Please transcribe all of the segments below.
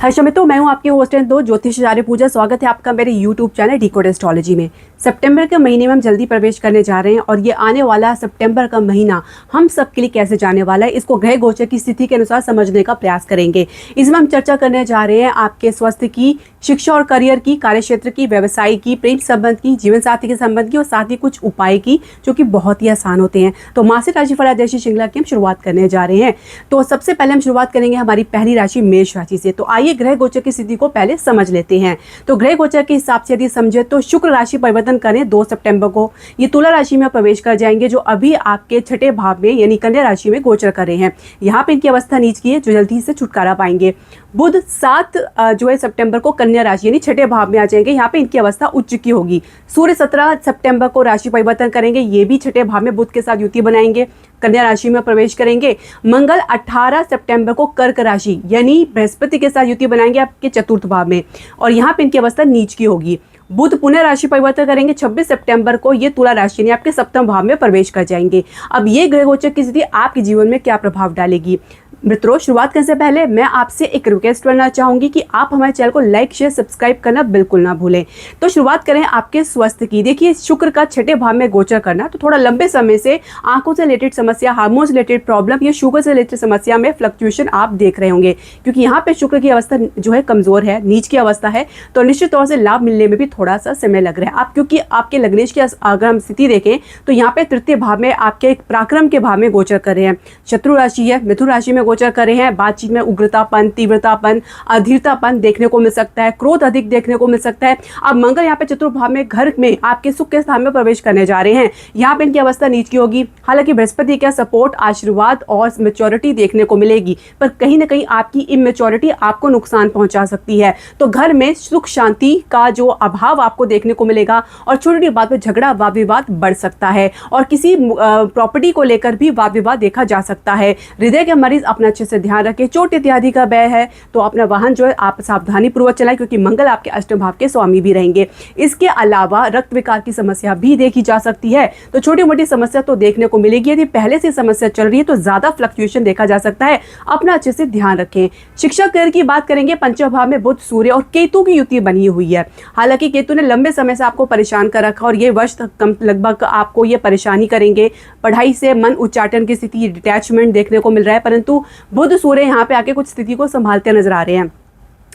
हर्षा मित्रों, मैं हूं आपके होस्ट एंड दो ज्योतिषाचार्य पूजा। स्वागत है आपका मेरे यूट्यूब चैनल डिकोड एस्ट्रोलॉजी में। सितंबर के महीने में हम जल्दी प्रवेश करने जा रहे हैं और ये आने वाला सितंबर का महीना हम सब के लिए कैसे जाने वाला है, इसको ग्रह गोचर की स्थिति के अनुसार समझने का प्रयास करेंगे। इसमें हम चर्चा करने जा रहे हैं आपके स्वास्थ्य की, शिक्षा और करियर की, कार्यक्षेत्र की, व्यवसाय की, प्रेम संबंध की, जीवन साथी के संबंध की और साथ ही कुछ उपाय की जो कि बहुत ही आसान होते हैं। तो मासिक राशिफल आदेश श्रृंखला की हम शुरुआत करने जा रहे हैं। तो सबसे पहले हम शुरुआत करेंगे हमारी पहली राशि मेष राशि से। तो आइए ग्रह गोचर की स्थिति को पहले समझ लेते हैं। तो ग्रह गोचर के हिसाब से यदि समझे तो शुक्र राशि परिवर्तन करें 2 सितंबर को, ये तुला राशि में प्रवेश कर जाएंगे जो अभी आपके छठे भाव में यानी कन्या राशि में गोचर कर रहे हैं। यहाँ पे इनकी अवस्था नीच की है जो जल्दी से छुटकारा पाएंगे। बुध 7 सितंबर को कन्या राशि यानी छठे भाव में आ जाएंगे, यहाँ पे इनकी अवस्था उच्च की होगी। सूर्य 17 सितंबर को राशि परिवर्तन करेंगे, ये भी छठे भाव में बुध के साथ युति बनाएंगे, कन्या राशि में प्रवेश करेंगे। मंगल 18 सितंबर को कर्क राशि यानी बृहस्पति के साथ युति बनाएंगे आपके चतुर्थ भाव में और यहाँ पे इनकी अवस्था नीच की होगी। बुध पुनः राशि परिवर्तन करेंगे 26 सितंबर को, ये तुला राशि यानी आपके सप्तम भाव में प्रवेश कर जाएंगे। अब ये ग्रह गोचर की स्थिति आपके जीवन में क्या प्रभाव डालेगी? मित्रों, शुरुआत करने से पहले मैं आपसे एक रिक्वेस्ट करना चाहूंगी कि आप हमारे चैनल को लाइक शेयर सब्सक्राइब करना बिल्कुल ना भूलें। तो शुरुआत करें आपके स्वास्थ्य की। देखिए, शुक्र का छठे भाव में गोचर करना तो थोड़ा लंबे समय से आंखों से रिलेटेड समस्या, हार्मोन से रिलेटेड प्रॉब्लम या शुगर से रिलेटेड समस्या में फ्लक्चुएशन आप देख रहे होंगे, क्योंकि यहाँ पे शुक्र की अवस्था जो है कमजोर है, नीच की अवस्था है। तो निश्चित तौर से लाभ मिलने में भी थोड़ा सा समय लग रहा है आप, क्योंकि आपके लग्नेश की अगर हम स्थिति देखें तो यहाँ पे तृतीय भाव में आपके पराक्रम के भाव में गोचर कर रहे हैं। शत्रु राशि है, मिथुन राशि में गोचर कर रहे हैं। बातचीत में उग्रतापन, तीव्रतापन, अधीरतापन देखने को मिल सकता है, क्रोध अधिक देखने को मिल सकता है। अब मंगल यहाँ पे चतुर्थ भाव में घर में आपके सुख के स्थान में प्रवेश करने जा रहे हैं, यहाँ पे इनकी अवस्था नीच की होगी। हालांकि बृहस्पति का सपोर्ट, आशीर्वाद और मेच्योरिटी देखने को मिलेगी, पर कहीं ना कहीं आपकी इमेच्योरिटी आपको नुकसान पहुंचा सकती है। तो घर में सुख शांति का जो अभाव आपको देखने को मिलेगा और छोटी छोटी बात पर झगड़ा, वाद विवाद बढ़ सकता है और किसी प्रॉपर्टी को लेकर भी वाद विवाद देखा जा सकता है। हृदय के मरीज अपना अच्छे से ध्यान रखें। चोट इत्यादि का व्यय है तो अपना वाहन जो है आप सावधानी पूर्वक चलाएं, क्योंकि मंगल आपके अष्टम भाव के स्वामी भी रहेंगे। इसके अलावा रक्त विकार की समस्या भी देखी जा सकती है, तो छोटी मोटी समस्या तो देखने को मिलेगी। यदि पहले से समस्या चल रही है तो ज्यादा फ्लक्चुएशन देखा जा सकता है, अपना अच्छे से ध्यान रखें। शिक्षा करियर की बात करेंगे, पंचम भाव में बुध, सूर्य और केतु की युति बनी हुई है। हालांकि केतु ने लंबे समय से आपको परेशान कर रखा और ये वर्ष लगभग आपको ये परेशानी करेंगे। पढ़ाई से मन उच्चाटन की स्थिति, डिटैचमेंट देखने को मिल रहा है, परंतु बुध सूर्य यहाँ पे आके कुछ स्थिति को संभालते नजर आ रहे हैं।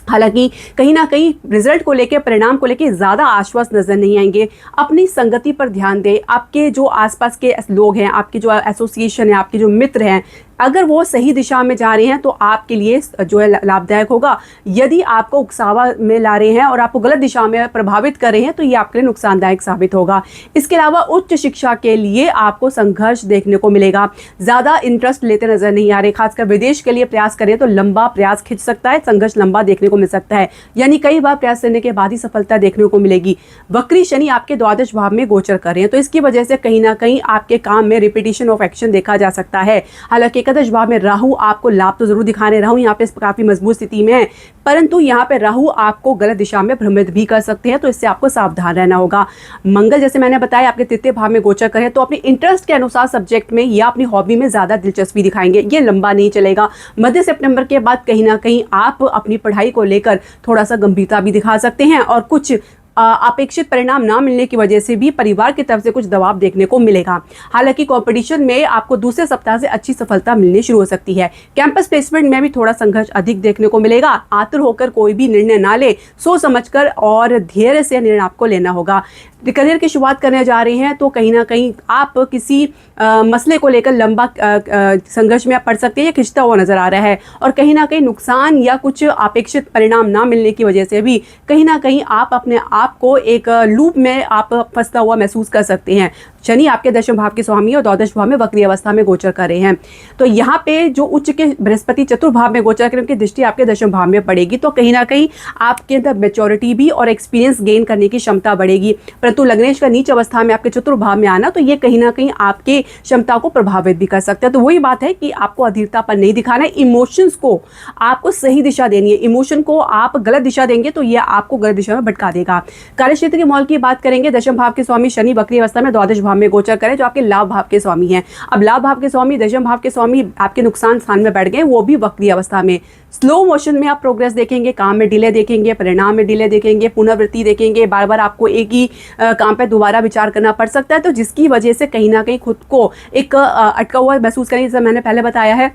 हालांकि कहीं ना कहीं रिजल्ट को लेके, परिणाम को लेके ज्यादा आश्वस्त नजर नहीं आएंगे। अपनी संगति पर ध्यान दें। आपके जो आसपास के लोग हैं, आपके जो एसोसिएशन है, आपके जो मित्र हैं, अगर वो सही दिशा में जा रहे हैं तो आपके लिए जो है लाभदायक होगा। यदि आपको उकसावा में ला रहे हैं और आपको गलत दिशा में प्रभावित कर रहे हैं तो ये आपके लिए नुकसानदायक साबित होगा। इसके अलावा उच्च शिक्षा के लिए आपको संघर्ष देखने को मिलेगा। ज्यादा इंटरेस्ट लेते नजर नहीं आ रहे, खासकर विदेश के लिए प्रयास करें तो लंबा प्रयास खिंच सकता है, संघर्ष लंबा देखने को मिल सकता है, यानी कई बार प्रयास करने के बाद ही सफलता देखने को मिलेगी। वक्री शनि आपके द्वादश भाव में गोचर कर रहे हैं, तो इसकी वजह से कहीं ना कहीं आपके काम में रिपीटिशन ऑफ एक्शन देखा जा सकता है। हालांकि एकादश भाव में राहु आपको लाभ तो जरूर दिखा रहे हैं, राहु यहाँ पे काफी मजबूत स्थिति में है, परंतु यहाँ पे राहु आपको गलत दिशा में भ्रमित भी कर सकते हैं, तो इससे आपको सावधान रहना होगा। मंगल जैसे मैंने बताया आपके तृतीय भाव में गोचर करें तो अपने इंटरेस्ट के अनुसार सब्जेक्ट में या अपनी हॉबी में ज्यादा दिलचस्पी दिखाएंगे, ये लंबा नहीं चलेगा। मध्य सितंबर के बाद कहीं ना कहीं आप अपनी पढ़ाई को लेकर थोड़ा सा गंभीरता भी दिखा सकते हैं और कुछ अपेक्षित परिणाम ना मिलने की वजह से भी परिवार की तरफ से कुछ दबाव देखने को मिलेगा। हालांकि कंपटीशन में आपको दूसरे सप्ताह से अच्छी सफलता मिलनी शुरू हो सकती है। कैंपस प्लेसमेंट में भी थोड़ा संघर्ष अधिक देखने को मिलेगा। आतुर होकर कोई भी निर्णय ना ले, सोच समझकर और धैर्य से निर्णय आपको लेना होगा। करियर की शुरुआत करने जा रहे हैं तो कहीं ना कहीं आप किसी मसले को लेकर लंबा संघर्ष में आप पड़ सकते हैं, या खिंचता हुआ नजर आ रहा है और कहीं ना कहीं नुकसान या कुछ अपेक्षित परिणाम ना मिलने की वजह से भी कहीं ना कहीं आप अपने आप को एक लूप में आप फंसता हुआ महसूस कर सकते हैं। शनि आपके दशम भाव के स्वामी और द्वादश भाव में वक्री अवस्था में गोचर कर रहे हैं, तो यहाँ पे जो उच्च के बृहस्पति चतुर्थ भाव में गोचर करें, उनकी दृष्टि आपके दशम भाव में पड़ेगी, तो कहीं ना कहीं आपके अंदर मेच्योरिटी भी और एक्सपीरियंस गेन करने की क्षमता बढ़ेगी। परंतु लग्नेश का नीच अवस्था में आपके चतुर्थ भाव में आना तो ये कहीं ना कहीं आपके क्षमता को प्रभावित भी कर सकता है। तो वही बात है कि आपको अधीरता पर नहीं दिखाना है, इमोशंस को आपको सही दिशा देनी है। इमोशन को आप गलत दिशा देंगे तो ये आपको गलत दिशा में भटका देगा। कार्यक्षेत्र के मॉल की बात करेंगे, दशम भाव के स्वामी शनि वक्री अवस्था में द्वादश भाव में गोचर करें, जो आपके लाभ भाव के स्वामी हैं। अब लाभ भाव के स्वामी, दशम भाव के स्वामी आपके नुकसान स्थान में बैठ गए, वो भी वक्री अवस्था में। स्लो मोशन में आप प्रोग्रेस देखेंगे, काम में डिले देखेंगे, परिणाम में डिले देखेंगे, पुनरावृत्ति देखेंगे, बार बार आपको एक ही काम पे दोबारा विचार करना पड़ सकता है, तो जिसकी वजह से कहीं ना कहीं खुद को एक अटका हुआ महसूस करेंगे, जैसा मैंने पहले बताया है,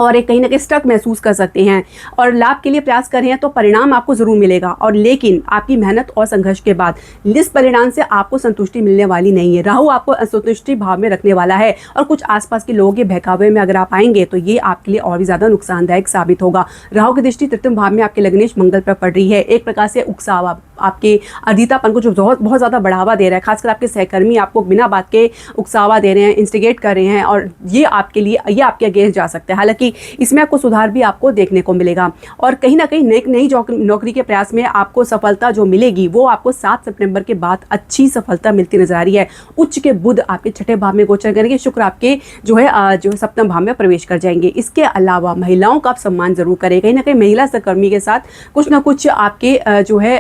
और एक कहीं ना कहीं स्टक महसूस कर सकते हैं। और लाभ के लिए प्रयास कर रहे हैं तो परिणाम आपको जरूर मिलेगा, और लेकिन आपकी मेहनत और संघर्ष के बाद इस परिणाम से आपको संतुष्टि मिलने वाली नहीं है। राहु आपको असंतुष्टि भाव में रखने वाला है, और कुछ आसपास के लोगों के बहकावे में अगर आप आएंगे तो ये आपके लिए और भी ज्यादा नुकसानदायक साबित होगा। राहु की दृष्टि तृतीय भाव में आपके लग्नेश मंगल पर पड़ रही है। एक प्रकार से उकसावा, आपके अधीतापन को जो बहुत ज़्यादा बढ़ावा दे रहा है, खासकर आपके सहकर्मी आपको बिना बात के उकसावा दे रहे हैं, इंस्टिगेट कर रहे हैं, और ये आपके लिए, ये आपके अगेंस्ट जा सकता है। हालांकि इसमें आपको सुधार भी आपको देखने को मिलेगा, और कहीं ना कहीं नई नौकरी के प्रयास में आपको सफलता जो मिलेगी वो आपको 7 सितंबर के बाद अच्छी सफलता मिलती नजर आ रही है। उच्च के बुध आपके छठे भाव में गोचर करेंगे, शुक्र आपके जो है सप्तम भाव में प्रवेश कर जाएंगे। इसके अलावा महिलाओं का आप सम्मान जरूर करें। कहीं ना कहीं महिला सहकर्मी के साथ कुछ ना कुछ आपके जो है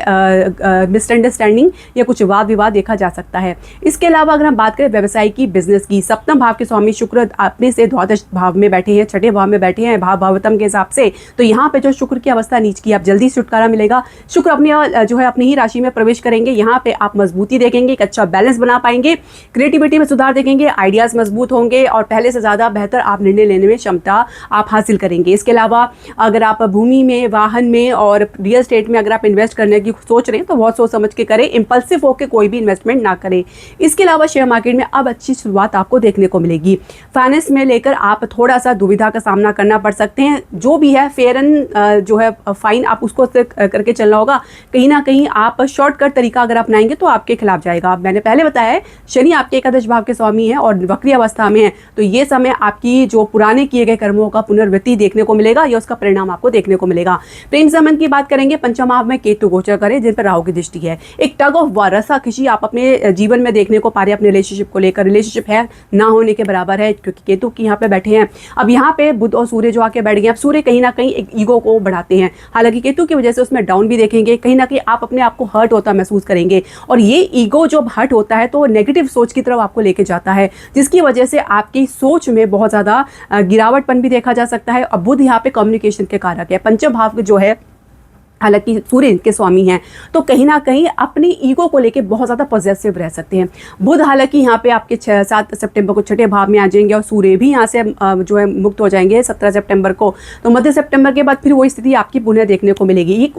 मिसअंडरस्टैंडिंग या कुछ वाद विवाद देखा जा सकता है। इसके अलावा अगर हम बात करें व्यवसाय की, बिजनेस की, सप्तम भाव के स्वामी शुक्र अपने से द्वादश भाव में बैठे हैं, छठे भाव में बैठे हैं भावतम के हिसाब से, तो यहाँ पे जो शुक्र की अवस्था नीच की, आप जल्दी छुटकारा मिलेगा। शुक्र अपने जो है अपनी ही राशि में प्रवेश करेंगे, यहाँ पे आप मजबूती देखेंगे, एक अच्छा बैलेंस बना पाएंगे, क्रिएटिविटी में सुधार देखेंगे, आइडियाज मजबूत होंगे, और पहले से ज्यादा बेहतर आप निर्णय लेने में क्षमता आप हासिल करेंगे। इसके अलावा अगर आप भूमि में, वाहन में और रियल एस्टेट में अगर आप इन्वेस्ट करने की सोच रहे हैं तो बहुत सोच समझ के करें, इंपल्सिव होकर कोई भी इन्वेस्टमेंट ना करें। इसके अलावा शेयर मार्केट में अब अच्छी शुरुआत आपको देखने को मिलेगी। फाइनेंस में लेकर आप थोड़ा सा दुविधा का सामना करना पड़ सकते हैं, जो भी है फेयर एंड जो है फाइन आप उसको करके चलना होगा। कहीं ना कहीं आप शॉर्टकट तरीका अगर अपनाएंगे तो आपके खिलाफ जाएगा। मैंने पहले बताया है शनि आपके एकादश भाव के स्वामी है और वक्री अवस्था में है, तो ये समय आपकी जो पुराने किए गए कर्मों का पुनर्वृत्ति देखने को मिलेगा, या उसका परिणाम आपको देखने को मिलेगा। प्रेम संबंध की बात करेंगे, पंचम भाव में केतु गोचर करे जिन पर राहु की दृष्टि है। एक टग ऑफ वार, रसा खिची आप अपने जीवन में देखने को पा रहे हैं अपने रिलेशनशिप को लेकर। रिलेशनशिप है ना होने के बराबर है, क्योंकि केतु की यहाँ पे बैठे हैं। अब यहाँ पे बुध और सूर्य जो आके बैठ गए, अब सूर्य कहीं ना कहीं एक ईगो को बढ़ाते हैं, हालांकि केतु की वजह से उसमें डाउन भी देखेंगे। कहीं ना कहीं आप अपने आप को हर्ट होता महसूस करेंगे, और ये ईगो जब हर्ट होता है तो नेगेटिव सोच की तरफ आपको लेके जाता है, जिसकी वजह से आपकी सोच में बहुत ज्यादा गिरावटपन भी देखा जा सकता है। और बुध यहाँ पे कम्युनिकेशन के कारक है, पंचम भाव जो है हालांकि सूर्य के स्वामी हैं, तो कहीं ना कहीं अपनी ईगो को लेके बहुत ज़्यादा पॉजिटिव रह सकते हैं। बुध हालांकि यहाँ पे आपके 7 सितंबर को छठे भाव में आ जाएंगे, और सूर्य भी यहाँ से जो है मुक्त हो जाएंगे 17 सितंबर को। तो मध्य सितंबर के बाद फिर वही स्थिति आपकी पुनः देखने को मिलेगी। एक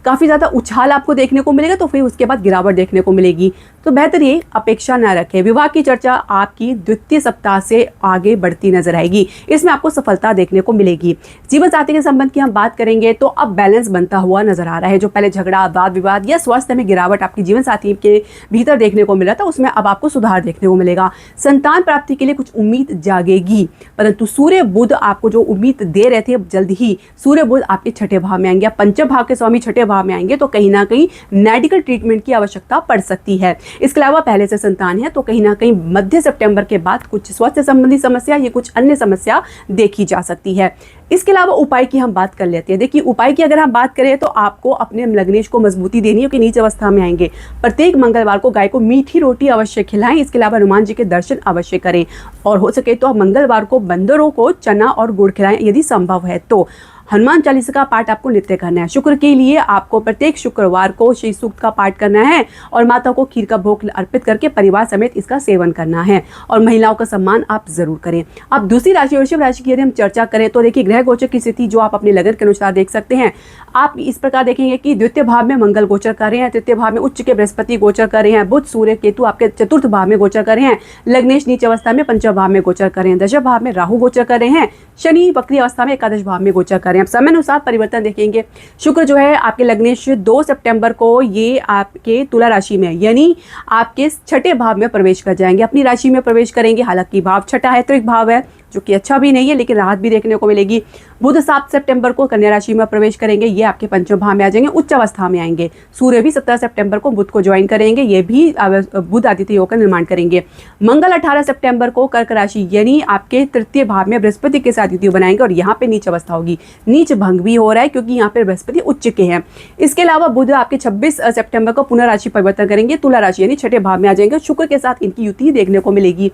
काफ़ी ज़्यादा उछाल आपको देखने को मिलेगा, तो फिर उसके बाद गिरावट देखने को मिलेगी। तो बेहतर ये अपेक्षा न रखें। विवाह की चर्चा आपकी द्वितीय सप्ताह से आगे बढ़ती नजर आएगी, इसमें आपको सफलता देखने को मिलेगी। जीवन साथी के संबंध की हम बात करेंगे तो अब बैलेंस बनता हुआ नजर आ रहा है। जो पहले झगड़ा, वाद विवाद या स्वास्थ्य में गिरावट आपकी जीवन साथी के भीतर देखने को मिला था, उसमें अब आपको सुधार देखने को मिलेगा। संतान प्राप्ति के लिए कुछ उम्मीद जागेगी, परंतु सूर्य बुध आपको जो उम्मीद दे रहे थे, अब जल्द ही सूर्य बुध आपके छठे भाव में आएंगे। पंचम भाव के स्वामी छठे भाव में आएंगे, तो कहीं ना कहीं मेडिकल ट्रीटमेंट की आवश्यकता पड़ सकती है। इसके अलावा पहले से संतान है, तो कहीं ना कहीं मध्य सितंबर के बाद कुछ स्वास्थ्य संबंधी समस्या या कुछ अन्य समस्या देखी जा सकती है। इसके अलावा उपाय की हम बात कर लेते हैं। देखिए, उपाय की अगर हम बात करें तो आपको अपने लग्नेश को मजबूती देनी है, कि नीच अवस्था में आएंगे। प्रत्येक मंगलवार को गाय को मीठी रोटी अवश्य खिलाएं। इसके अलावा हनुमान जी के दर्शन अवश्य करें, और हो सके तो मंगलवार को बंदरों को चना और गुड़ खिलाएं यदि संभव है तो। हनुमान चालीसा का पाठ आपको नित्य करना है। शुक्र के लिए आपको प्रत्येक शुक्रवार को श्री सूक्त का पाठ करना है, और माता को खीर का भोग अर्पित करके परिवार समेत इसका सेवन करना है, और महिलाओं का सम्मान आप जरूर करें। अब दूसरी राशि वृषभ राशि की यदि हम चर्चा करें तो देखिए, ग्रह गोचर की स्थिति जो आप अपने लगन के अनुसार देख सकते हैं। आप इस प्रकार देखेंगे कि द्वितीय भाव में मंगल गोचर कर रहे हैं, तृतीय भाव में उच्च के बृहस्पति गोचर कर रहे हैं, बुध सूर्य केतु आपके चतुर्थ भाव में गोचर कर रहे हैं, लग्नेश नीच अवस्था में पंचम भाव में गोचर कर रहे हैं, दशम भाव में राहु गोचर कर रहे हैं, शनि वक्री अवस्था में एकादश भाव में गोचर कर रहे हैं। अब समय अनुसार परिवर्तन देखेंगे। शुक्र जो है आपके लग्नेश 2 सितंबर को ये आपके तुला राशि में, यानी आपके छठे भाव में प्रवेश कर जाएंगे, अपनी राशि में प्रवेश करेंगे। हालांकि भाव छठा है, त्रिक भाव है, जो कि अच्छा भी नहीं है, लेकिन राहत भी देखने को मिलेगी। बुध 7 सितंबर को कन्या राशि में प्रवेश करेंगे, ये आपके पंचम भाव में आ जाएंगे, उच्च अवस्था में आएंगे। सूर्य भी 17 सितंबर को बुध को ज्वाइन करेंगे, ये भी बुध आदित्य योग का निर्माण करेंगे। मंगल 18 सितंबर को कर्क राशि यानी आपके तृतीय भाव में बृहस्पति के साथ युति बनाएंगे और यहाँ पे नीच अवस्था होगी। नीच भंग भी हो रहा है क्योंकि यहाँ पे बृहस्पति उच्च के हैं। इसके अलावा बुध आपके 26 सितंबर को पुनः राशि परिवर्तन करेंगे, तुला राशि यानी छठे भाव में आ जाएंगे। शुक्र के साथ इनकी युति देखने को मिलेगी।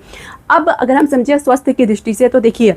अब अगर हम समझे स्वास्थ्य की दृष्टि से, तो देखिए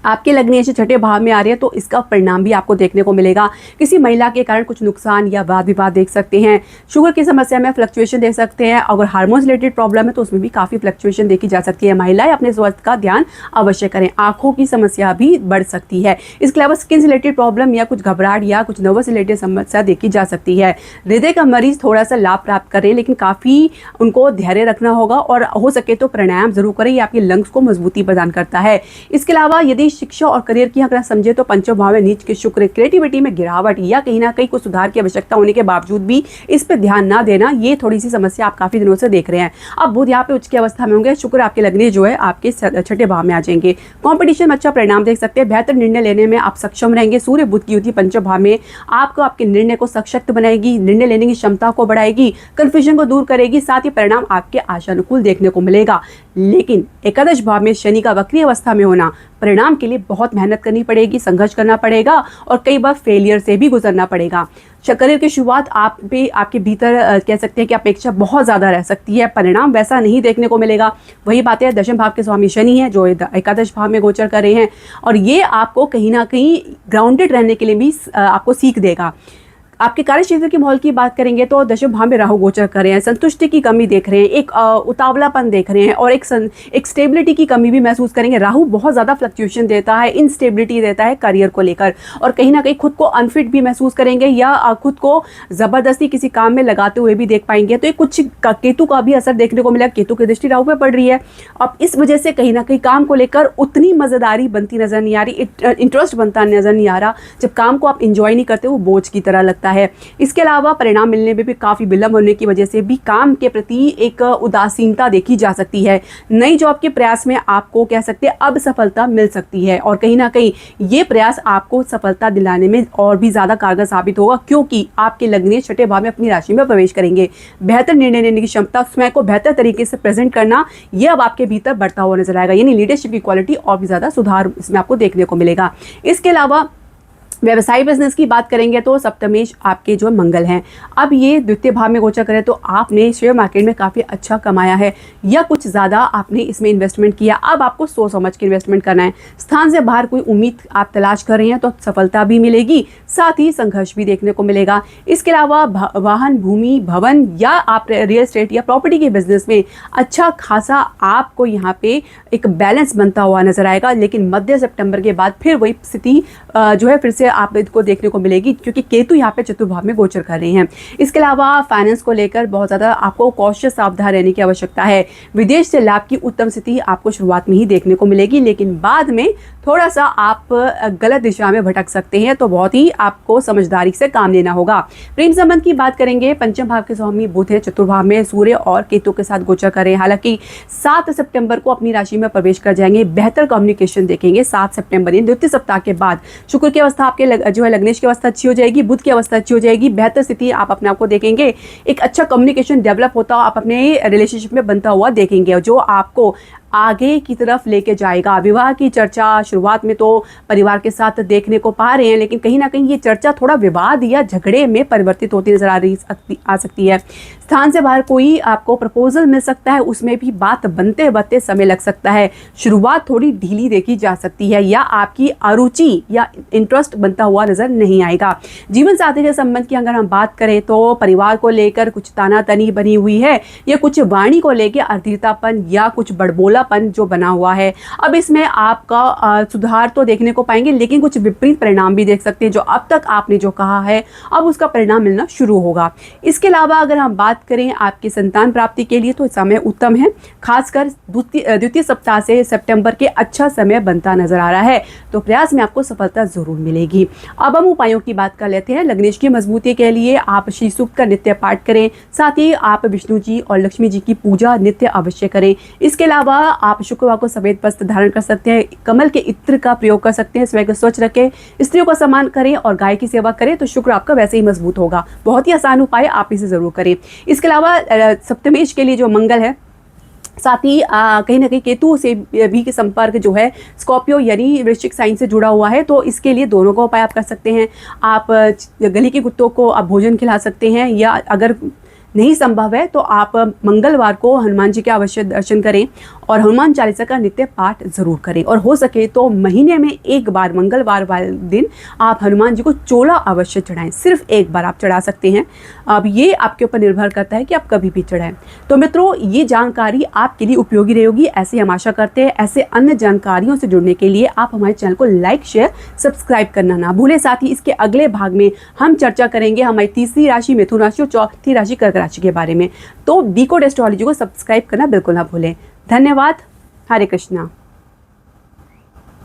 आपके लग्न से छठे भाव में आ रहे हैं, तो इसका परिणाम भी आपको देखने को मिलेगा। किसी महिला के कारण कुछ नुकसान या वाद विवाद देख सकते हैं। शुगर की समस्या में फ्लक्चुएशन देख सकते हैं। अगर हार्मोन्स रिलेटेड प्रॉब्लम है तो उसमें भी काफ़ी फ्लक्चुएशन देखी जा सकती है। महिलाएं अपने स्वास्थ्य का ध्यान अवश्य करें। आंखों की समस्या भी बढ़ सकती है। इसके अलावा स्किन रिलेटेड प्रॉब्लम या कुछ घबराहट या कुछ नर्वस रिलेटेड समस्या देखी जा सकती है। हृदय का मरीज थोड़ा सा लाभ प्राप्त करें, लेकिन काफ़ी उनको धैर्य रखना होगा और हो सके तो प्राणायाम जरूर करें, ये आपके लंग्स को मजबूती प्रदान करता है। इसके अलावा यदि शिक्षा और करियर की अगर समझे तो पंचम भाव में नीच के शुक्र क्रिएटिविटी में गिरावट या कहीं ना कहीं कुछ सुधार की आवश्यकता होने के बावजूद भी इस पर ध्यान ना देना, ये थोड़ी सी समस्या आप काफी दिनों से देख रहे हैं। अब बुध यहाँ पे उच्च की अवस्था में होंगे, शुक्र आपके लग्न जो है आपके छठे भाव में आ जाएंगे। कॉम्पिटिशन में अच्छा परिणाम देख सकते हैं। बेहतर निर्णय लेने में आप सक्षम रहेंगे। सूर्य बुध की युति पंचम भाव में आपको आपके निर्णय को सशक्त बनाएगी, निर्णय लेने की क्षमता को बढ़ाएगी, कंफ्यूजन को दूर करेगी, साथ ही परिणाम आपके आशानुकूल देखने को मिलेगा। लेकिन एकादश भाव में शनि का वक्री अवस्था में होना परिणाम के लिए बहुत मेहनत करनी पड़ेगी, संघर्ष करना पड़ेगा और कई बार फेलियर से भी गुजरना पड़ेगा। करियर की शुरुआत आप भी आपके भीतर कह सकते हैं कि अपेक्षा बहुत ज़्यादा रह सकती है, परिणाम वैसा नहीं देखने को मिलेगा। वही बात है, दशम भाव के स्वामी शनि है जो एकादश भाव में गोचर कर रहे हैं और ये आपको कहीं ना कहीं ग्राउंडेड रहने के लिए भी आपको सीख देगा। आपके कार्य क्षेत्र के माहौल की बात करेंगे तो दशम भाव में राहु गोचर कर रहे हैं, संतुष्टि की कमी देख रहे हैं, एक उतावलापन देख रहे हैं और एक स्टेबिलिटी की कमी भी महसूस करेंगे। राहु बहुत ज़्यादा फ्लक्चुएशन देता है, इनस्टेबिलिटी देता है करियर को लेकर और कहीं ना कहीं खुद को अनफिट भी महसूस करेंगे या खुद को ज़बरदस्ती किसी काम में लगाते हुए भी देख पाएंगे। तो ये कुछ केतु का भी असर देखने को मिला, केतु की दृष्टि राहु पे पड़ रही है। अब इस वजह से कहीं ना कहीं काम को लेकर उतनी मज़ेदारी बनती नजर नहीं आ रही, इंटरेस्ट बनता नजर नहीं आ रहा। जब काम को आप इंजॉय नहीं करते वो बोझ की तरह लगता है। इसके अलावा परिणाम मिलने में भी काफ़ी विलंब होने की वजह से भी काम के प्रति एक उदासीनता देखी जा सकती है। नई जॉब के प्रयास में आपको कह सकते हैं अब सफलता मिल सकती है और कहीं ना कहीं ये प्रयास आपको सफलता दिलाने में और भी ज़्यादा कारगर साबित होगा क्योंकि आपके लग्न छठे भाव में अपनी राशि में प्रवेश करेंगे। बेहतर निर्णय लेने की क्षमता, स्वयं को बेहतर तरीके से प्रेजेंट करना, ये अब आपके भीतर बढ़ता हुआ नजर आएगा। यानी लीडरशिप की क्वालिटी और भी ज़्यादा सुधार इसमें आपको देखने को मिलेगा। इसके अलावा व्यवसाय बिजनेस की बात करेंगे तो सप्तमेश आपके जो मंगल हैं, अब ये द्वितीय भाव में गोचर करें तो आपने शेयर मार्केट में काफ़ी अच्छा कमाया है या कुछ ज़्यादा आपने इसमें इन्वेस्टमेंट किया। अब आपको सोच समझ के इन्वेस्टमेंट करना है। स्थान से बाहर कोई उम्मीद आप तलाश कर रहे हैं तो सफलता भी मिलेगी, साथ ही संघर्ष भी देखने को मिलेगा। इसके अलावा वाहन, भूमि, भवन या आप रियल एस्टेट या प्रॉपर्टी के बिजनेस में अच्छा खासा आपको यहाँ पे एक बैलेंस बनता हुआ नजर आएगा। लेकिन मध्य सितंबर के बाद फिर वही स्थिति जो है फिर से आप इसको देखने को मिलेगी क्योंकि केतु यहाँ पे चतुर्भाव में गोचर कर रहे हैं। इसके अलावा फाइनेंस को लेकर बहुत ज़्यादा आपको कॉशियस सावधान रहने की आवश्यकता है। विदेश से लाभ की उत्तम स्थिति आपको शुरुआत में ही देखने को मिलेगी, लेकिन बाद में थोड़ा सा आप गलत दिशा में भटक सकते हैं, तो बहुत ही आपको समझदारी से काम लेना होगा। प्रेम संबंध की बात करेंगे, पंचम भाव के स्वामी बुध है, चतुर्भाव में सूर्य और केतु के साथ गोचर करें। हालांकि 7 सितंबर को अपनी राशि में प्रवेश कर जाएंगे, बेहतर कम्युनिकेशन देखेंगे। 7 सितंबर यानी द्वितीय सप्ताह के बाद शुक्र की अवस्था आपके जो है लग्नेश की अवस्था अच्छी हो जाएगी, बुध की अवस्था अच्छी हो जाएगी, बेहतर स्थिति आप अपने आप को देखेंगे, एक अच्छा कम्युनिकेशन डेवलप होता हुआ आप अपने रिलेशनशिप में बनता हुआ देखेंगे जो आपको आगे की तरफ लेके जाएगा। विवाह की चर्चा शुरुआत में तो परिवार के साथ देखने को पा रहे हैं, लेकिन कहीं ना कहीं ये चर्चा थोड़ा विवाद या झगड़े में परिवर्तित होती नजर आ सकती है। स्थान से बाहर कोई आपको प्रपोजल मिल सकता है, उसमें भी बात बनते बनते समय लग सकता है। शुरुआत थोड़ी ढीली देखी जा सकती है या आपकी अरुचि या इंटरेस्ट बनता हुआ नजर नहीं आएगा। जीवन साथी के संबंध की अगर हम बात करें तो परिवार को लेकर कुछ तानातनी बनी हुई है या कुछ वाणी को लेकर अधीरतापन या कुछ बड़बोला जो बना हुआ है। अब इसमें आपका सुधार तो देखने को पाएंगे, लेकिन कुछ विपरीत परिणाम भी देख सकते हैं। जो अब तक आपने जो कहा है अब उसका परिणाम मिलना शुरू होगा। इसके अलावा अगर हम बात बात करें आपकी संतान प्राप्ति के लिए तो समय उत्तम है, खासकर द्वितीय सप्ताह से सितंबर के अच्छा समय बनता नजर आ रहा है, तो प्रयास में आपको सफलता जरूर मिलेगी। अब हम उपायों की बात कर लेते हैं। लग्नेश की मजबूती के लिए आप श्री सूक्त का नित्य पाठ करें, साथ ही आप विष्णु जी और लक्ष्मी जी की पूजा नित्य अवश्य करें। इसके अलावा आप शुक्रवार को सफेद वस्त्र धारण कर सकते हैं, कमल के इत्र का प्रयोग कर सकते हैं, स्वयं को स्वच्छ रखें, स्त्रियों का सम्मान करें और गाय की सेवा करें तो शुक्र आपका वैसे ही मजबूत होगा। बहुत ही आसान उपाय, आप इसे जरूर करें। इसके अलावा सप्तमेश के लिए जो मंगल है, साथ ही कहीं ना कहीं केतु से भी के संपर्क जो है स्कॉर्पियो यानी वृश्चिक साइन से जुड़ा हुआ है, तो इसके लिए दोनों का उपाय आप कर सकते हैं। आप गली के कुत्तों को आप भोजन खिला सकते हैं, या अगर नहीं संभव है तो आप मंगलवार को हनुमान जी के अवश्य दर्शन करें और हनुमान चालीसा का नित्य पाठ जरूर करें। और हो सके तो महीने में एक बार मंगलवार वाले दिन आप हनुमान जी को चोला अवश्य चढ़ाएं, सिर्फ एक बार आप चढ़ा सकते हैं। अब ये आपके ऊपर निर्भर करता है कि आप कभी भी चढ़ाएं। तो मित्रों, ये जानकारी आपके लिए उपयोगी रहेगी, ऐसे हम आशा करते हैं। ऐसे अन्य जानकारियों से जुड़ने के लिए आप हमारे चैनल को लाइक, शेयर, सब्सक्राइब करना ना भूलें। साथ ही इसके अगले भाग में हम चर्चा करेंगे हमारी तीसरी राशि मिथुन राशि और चौथी राशि कर्क राशि के बारे में। तो डिकोड एस्ट्रोलॉजी को सब्सक्राइब करना बिल्कुल ना भूलें। धन्यवाद। हरे कृष्णा।